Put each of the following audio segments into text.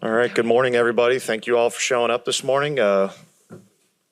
All right, good morning, everybody. Thank you all for showing up this morning. To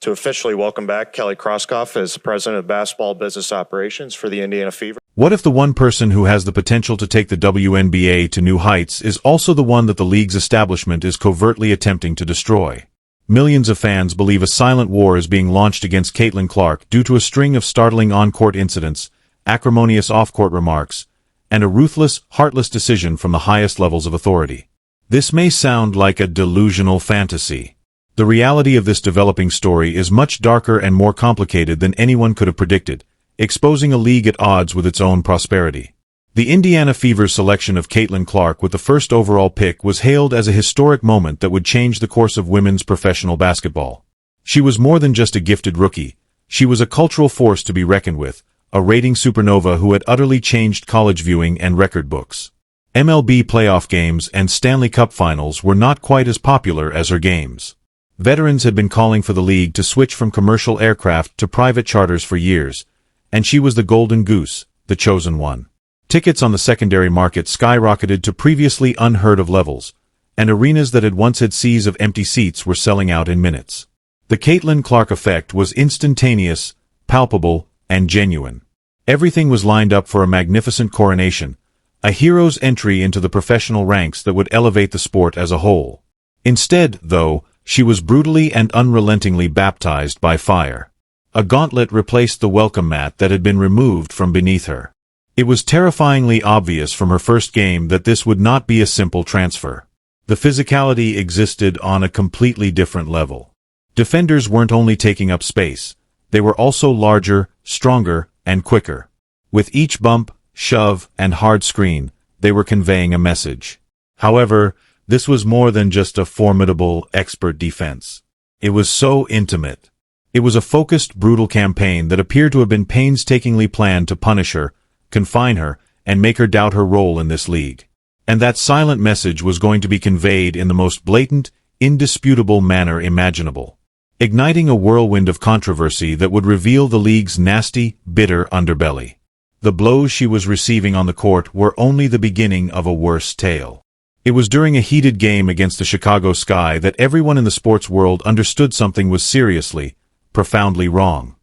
officially welcome back Kelly Krauskopf as President of Basketball Business Operations for the Indiana Fever. What if the one person who has the potential to take the WNBA to new heights is also the one that the league's establishment is covertly attempting to destroy? Millions of fans believe a silent war is being launched against Caitlin Clark due to a string of startling on-court incidents, acrimonious off-court remarks, and a ruthless, heartless decision from the highest levels of authority. This may sound like a delusional fantasy. The reality of this developing story is much darker and more complicated than anyone could have predicted, exposing a league at odds with its own prosperity. The Indiana Fever's selection of Caitlin Clark with the first overall pick was hailed as a historic moment that would change the course of women's professional basketball. She was more than just a gifted rookie. She was a cultural force to be reckoned with, a rating supernova who had utterly changed college viewing and record books. MLB playoff games and Stanley Cup finals were not quite as popular as her games. Veterans had been calling for the league to switch from commercial aircraft to private charters for years, and she was the golden goose, the chosen one. Tickets on the secondary market skyrocketed to previously unheard-of levels, and arenas that had once had seas of empty seats were selling out in minutes. The Caitlin Clark effect was instantaneous, palpable, and genuine. Everything was lined up for a magnificent coronation, a hero's entry into the professional ranks that would elevate the sport as a whole. Instead, though, she was brutally and unrelentingly baptized by fire. A gauntlet replaced the welcome mat that had been removed from beneath her. It was terrifyingly obvious from her first game that this would not be a simple transfer. The physicality existed on a completely different level. Defenders weren't only taking up space, they were also larger, stronger, and quicker. With each bump, shove, and hard screen, they were conveying a message. However, this was more than just a formidable, expert defense. It was so intimate. It was a focused, brutal campaign that appeared to have been painstakingly planned to punish her, confine her, and make her doubt her role in this league. And that silent message was going to be conveyed in the most blatant, indisputable manner imaginable, igniting a whirlwind of controversy that would reveal the league's nasty, bitter underbelly. The blows she was receiving on the court were only the beginning of a worse tale. It was during a heated game against the Chicago Sky that everyone in the sports world understood something was seriously, profoundly wrong.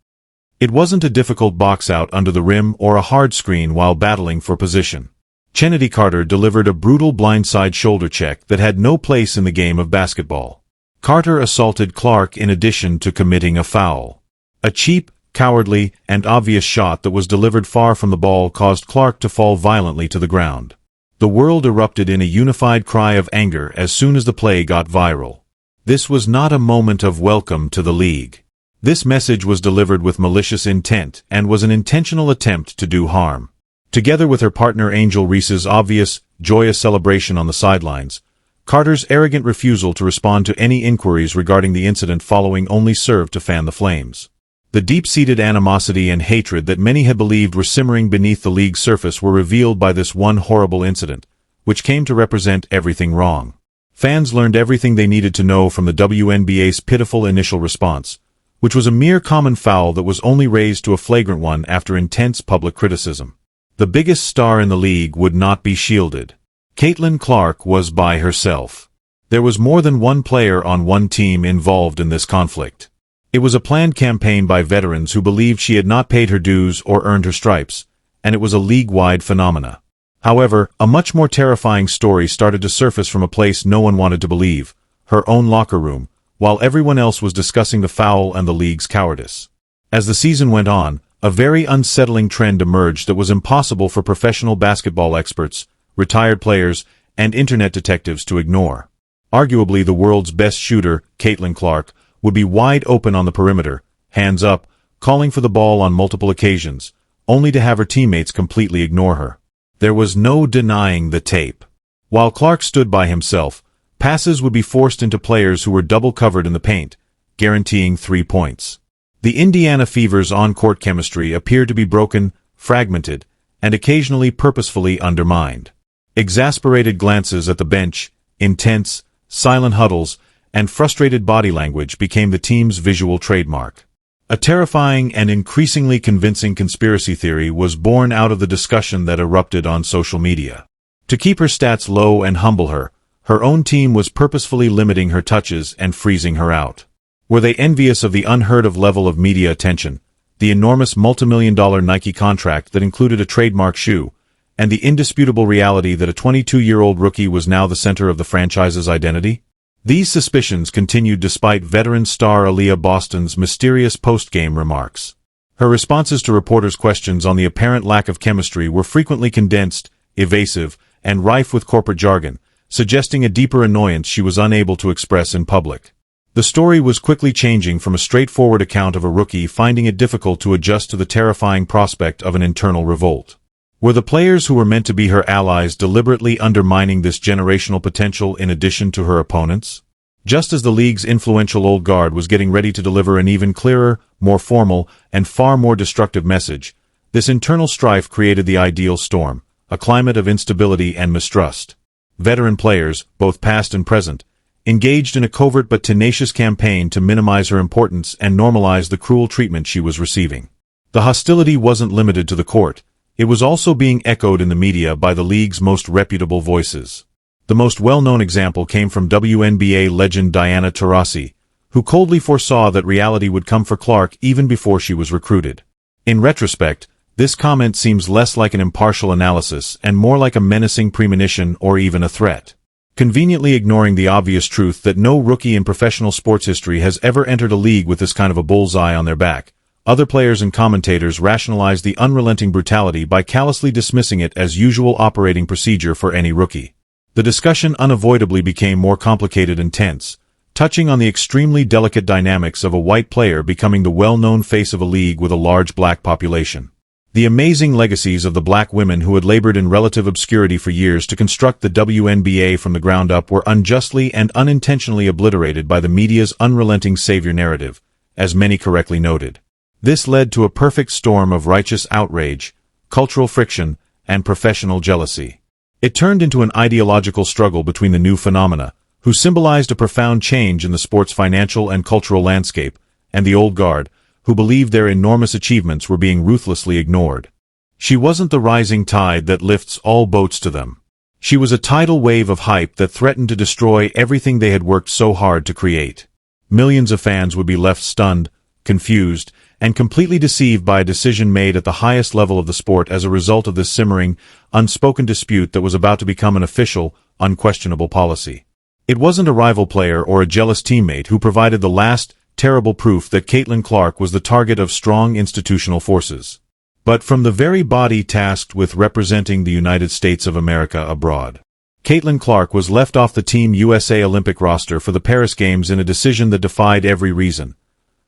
It wasn't a difficult box out under the rim or a hard screen while battling for position. Chennedy Carter delivered a brutal blindside shoulder check that had no place in the game of basketball. Carter assaulted Clark in addition to committing a foul. A cheap, cowardly, and obvious shot that was delivered far from the ball caused Clark to fall violently to the ground. The world erupted in a unified cry of anger as soon as the play got viral. This was not a moment of welcome to the league. This message was delivered with malicious intent and was an intentional attempt to do harm. Together with her partner Angel Reese's obvious, joyous celebration on the sidelines, Carter's arrogant refusal to respond to any inquiries regarding the incident following only served to fan the flames. The deep-seated animosity and hatred that many had believed were simmering beneath the league's surface were revealed by this one horrible incident, which came to represent everything wrong. Fans learned everything they needed to know from the WNBA's pitiful initial response, which was a mere common foul that was only raised to a flagrant one after intense public criticism. The biggest star in the league would not be shielded. Caitlin Clark was by herself. There was more than one player on one team involved in this conflict. It was a planned campaign by veterans who believed she had not paid her dues or earned her stripes, and it was a league-wide phenomena. However, a much more terrifying story started to surface from a place no one wanted to believe, her own locker room, while everyone else was discussing the foul and the league's cowardice. As the season went on, a very unsettling trend emerged that was impossible for professional basketball experts, retired players, and internet detectives to ignore. Arguably the world's best shooter, Caitlin Clark, would be wide open on the perimeter, hands up, calling for the ball on multiple occasions, only to have her teammates completely ignore her. There was no denying the tape. While Clark stood by himself, passes would be forced into players who were double-covered in the paint, guaranteeing 3 points. The Indiana Fever's on-court chemistry appeared to be broken, fragmented, and occasionally purposefully undermined. Exasperated glances at the bench, intense, silent huddles, and frustrated body language became the team's visual trademark. A terrifying and increasingly convincing conspiracy theory was born out of the discussion that erupted on social media. To keep her stats low and humble her, Her own team was purposefully limiting her touches and freezing her out. Were they envious of the unheard-of level of media attention, the enormous multimillion-dollar Nike contract that included a trademark shoe, and the indisputable reality that a 22-year-old rookie was now the center of the franchise's identity? These suspicions continued despite veteran star Aaliyah Boston's mysterious post-game remarks. Her responses to reporters' questions on the apparent lack of chemistry were frequently condensed, evasive, and rife with corporate jargon, suggesting a deeper annoyance she was unable to express in public. The story was quickly changing from a straightforward account of a rookie finding it difficult to adjust to the terrifying prospect of an internal revolt. Were the players who were meant to be her allies deliberately undermining this generational potential in addition to her opponents? Just as the league's influential old guard was getting ready to deliver an even clearer, more formal, and far more destructive message, this internal strife created the ideal storm, a climate of instability and mistrust. Veteran players, both past and present, engaged in a covert but tenacious campaign to minimize her importance and normalize the cruel treatment she was receiving. The hostility wasn't limited to the court. It was also being echoed in the media by the league's most reputable voices. The most well-known example came from WNBA legend Diana Taurasi, who coldly foresaw that reality would come for Clark even before she was recruited. In retrospect, this comment seems less like an impartial analysis and more like a menacing premonition or even a threat. Conveniently ignoring the obvious truth that no rookie in professional sports history has ever entered a league with this kind of a bullseye on their back, other players and commentators rationalized the unrelenting brutality by callously dismissing it as usual operating procedure for any rookie. The discussion unavoidably became more complicated and tense, touching on the extremely delicate dynamics of a white player becoming the well-known face of a league with a large black population. The amazing legacies of the black women who had labored in relative obscurity for years to construct the WNBA from the ground up were unjustly and unintentionally obliterated by the media's unrelenting savior narrative, as many correctly noted. This led to a perfect storm of righteous outrage, cultural friction, and professional jealousy. It turned into an ideological struggle between the new phenomena, who symbolized a profound change in the sport's financial and cultural landscape, and the old guard, who believed their enormous achievements were being ruthlessly ignored. She wasn't the rising tide that lifts all boats to them. She was a tidal wave of hype that threatened to destroy everything they had worked so hard to create. Millions of fans would be left stunned, confused, and completely deceived by a decision made at the highest level of the sport as a result of this simmering, unspoken dispute that was about to become an official, unquestionable policy. It wasn't a rival player or a jealous teammate who provided the last, terrible proof that Caitlin Clark was the target of strong institutional forces, but from the very body tasked with representing the United States of America abroad. Caitlin Clark was left off the Team USA Olympic roster for the Paris Games in a decision that defied every reason: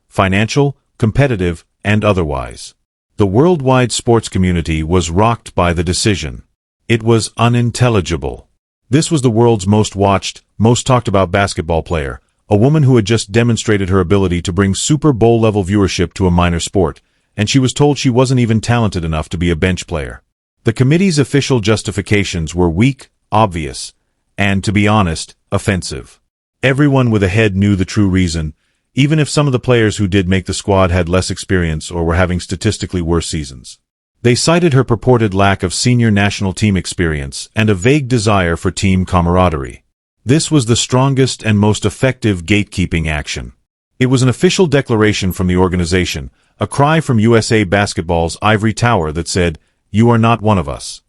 financial, competitive, and otherwise. The worldwide sports community was rocked by the decision. It was unintelligible. This was the world's most watched, most talked about basketball player, a woman who had just demonstrated her ability to bring Super Bowl-level viewership to a minor sport, and she was told she wasn't even talented enough to be a bench player. The committee's official justifications were weak, obvious, and, to be honest, offensive. Everyone with a head knew the true reason, even if some of the players who did make the squad had less experience or were having statistically worse seasons. They cited her purported lack of senior national team experience and a vague desire for team camaraderie. This was the strongest and most effective gatekeeping action. It was an official declaration from the organization, a cry from USA Basketball's ivory tower that said, "You are not one of us.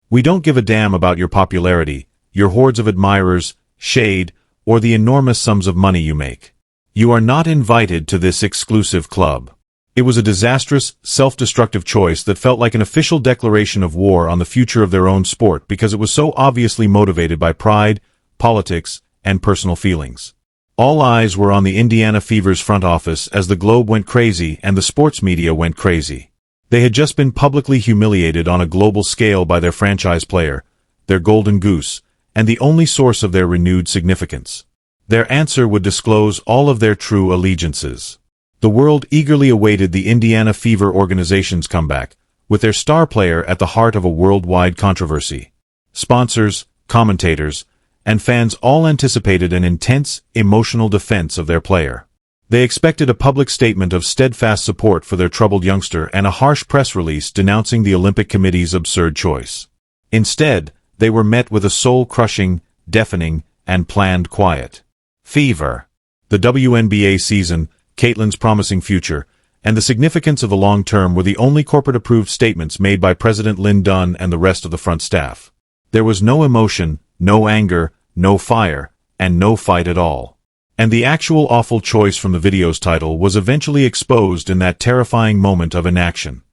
We don't give a damn about your popularity, your hordes of admirers, shade, or the enormous sums of money you make. You are not invited to this exclusive club." It was a disastrous, self-destructive choice that felt like an official declaration of war on the future of their own sport because it was so obviously motivated by pride, politics, and personal feelings. All eyes were on the Indiana Fever's front office as the globe went crazy and the sports media went crazy. They had just been publicly humiliated on a global scale by their franchise player, their golden goose, and the only source of their renewed significance. Their answer would disclose all of their true allegiances. The world eagerly awaited the Indiana Fever organization's comeback, with their star player at the heart of a worldwide controversy. Sponsors, commentators, and fans all anticipated an intense, emotional defense of their player. They expected a public statement of steadfast support for their troubled youngster and a harsh press release denouncing the Olympic Committee's absurd choice. Instead, they were met with a soul-crushing, deafening, and planned quiet. Fever. The WNBA season, Caitlyn's promising future, and the significance of the long term were the only corporate-approved statements made by President Lynn Dunn and the rest of the front staff. There was no emotion, no anger, no fire, and no fight at all. And the actual awful choice from the video's title was eventually exposed in that terrifying moment of inaction.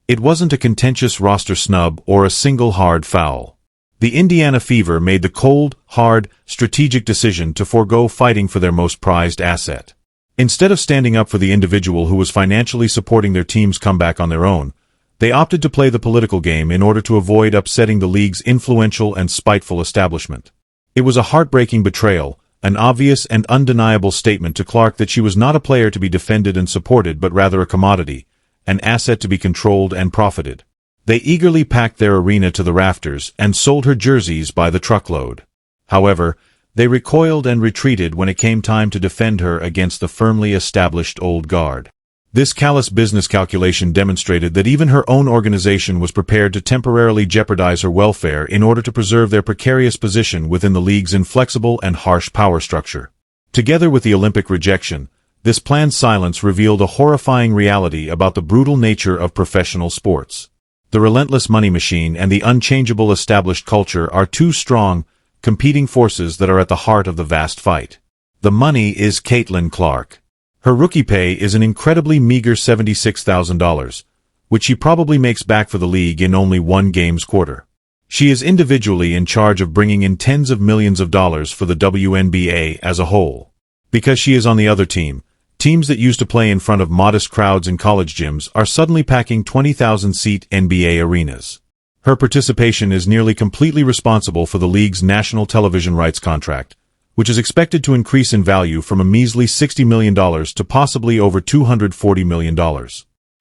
It wasn't a contentious roster snub or a single hard foul. The Indiana Fever made the cold, hard, strategic decision to forego fighting for their most prized asset. Instead of standing up for the individual who was financially supporting their team's comeback on their own, they opted to play the political game in order to avoid upsetting the league's influential and spiteful establishment. It was a heartbreaking betrayal, an obvious and undeniable statement to Clark that she was not a player to be defended and supported but rather a commodity, an asset to be controlled and profited. They eagerly packed their arena to the rafters and sold her jerseys by the truckload. However, they recoiled and retreated when it came time to defend her against the firmly established old guard. This callous business calculation demonstrated that even her own organization was prepared to temporarily jeopardize her welfare in order to preserve their precarious position within the league's inflexible and harsh power structure. Together with the Olympic rejection, this planned silence revealed a horrifying reality about the brutal nature of professional sports. The relentless money machine and the unchangeable established culture are two strong, competing forces that are at the heart of the vast fight. The money is Caitlin Clark. Her rookie pay is an incredibly meager $76,000, which she probably makes back for the league in only one game's quarter. She is individually in charge of bringing in tens of millions of dollars for the WNBA as a whole. Because she is on the other team, teams that used to play in front of modest crowds in college gyms are suddenly packing 20,000-seat NBA arenas. Her participation is nearly completely responsible for the league's national television rights contract, which is expected to increase in value from a measly $60 million to possibly over $240 million.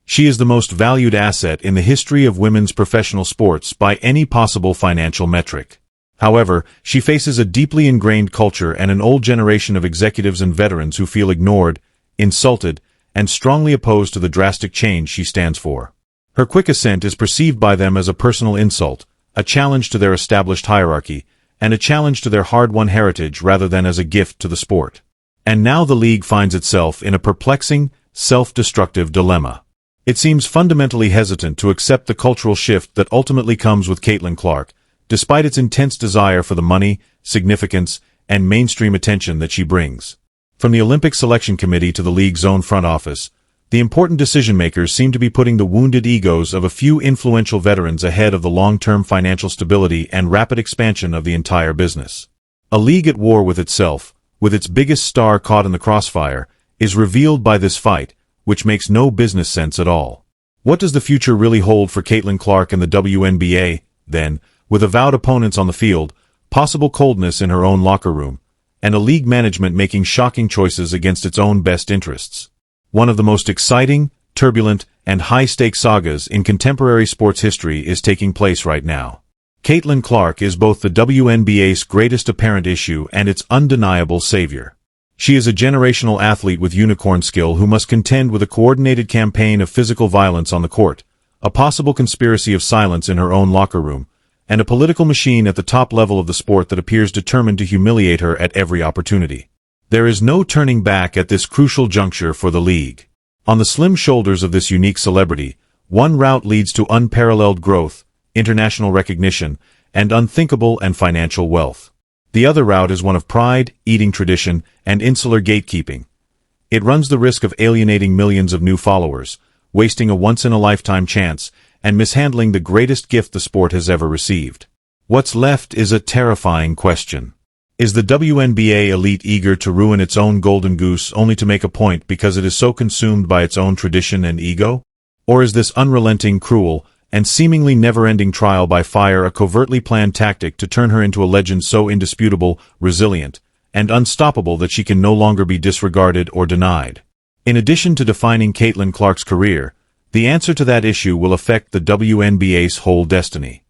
She is the most valued asset in the history of women's professional sports by any possible financial metric. However, she faces a deeply ingrained culture and an old generation of executives and veterans who feel ignored, insulted, and strongly opposed to the drastic change she stands for. Her quick ascent is perceived by them as a personal insult, a challenge to their established hierarchy, and a challenge to their hard-won heritage rather than as a gift to the sport. And now the league finds itself in a perplexing, self-destructive dilemma. It seems fundamentally hesitant to accept the cultural shift that ultimately comes with Caitlin Clark, despite its intense desire for the money, significance, and mainstream attention that she brings. From the Olympic Selection Committee to the league's own front office, the important decision-makers seem to be putting the wounded egos of a few influential veterans ahead of the long-term financial stability and rapid expansion of the entire business. A league at war with itself, with its biggest star caught in the crossfire, is revealed by this fight, which makes no business sense at all. What does the future really hold for Caitlin Clark and the WNBA, then, with avowed opponents on the field, possible coldness in her own locker room, and a league management making shocking choices against its own best interests? One of the most exciting, turbulent, and high-stakes sagas in contemporary sports history is taking place right now. Caitlin Clark is both the WNBA's greatest apparent issue and its undeniable savior. She is a generational athlete with unicorn skill who must contend with a coordinated campaign of physical violence on the court, a possible conspiracy of silence in her own locker room, and a political machine at the top level of the sport that appears determined to humiliate her at every opportunity. There is no turning back at this crucial juncture for the league. On the slim shoulders of this unique celebrity, one route leads to unparalleled growth, international recognition, and unthinkable and financial wealth. The other route is one of pride, eating tradition, and insular gatekeeping. It runs the risk of alienating millions of new followers, wasting a once-in-a-lifetime chance, and mishandling the greatest gift the sport has ever received. What's left is a terrifying question. Is the WNBA elite eager to ruin its own golden goose only to make a point because it is so consumed by its own tradition and ego? Or is this unrelenting, cruel, and seemingly never-ending trial by fire a covertly planned tactic to turn her into a legend so indisputable, resilient, and unstoppable that she can no longer be disregarded or denied? In addition to defining Caitlin Clark's career, the answer to that issue will affect the WNBA's whole destiny.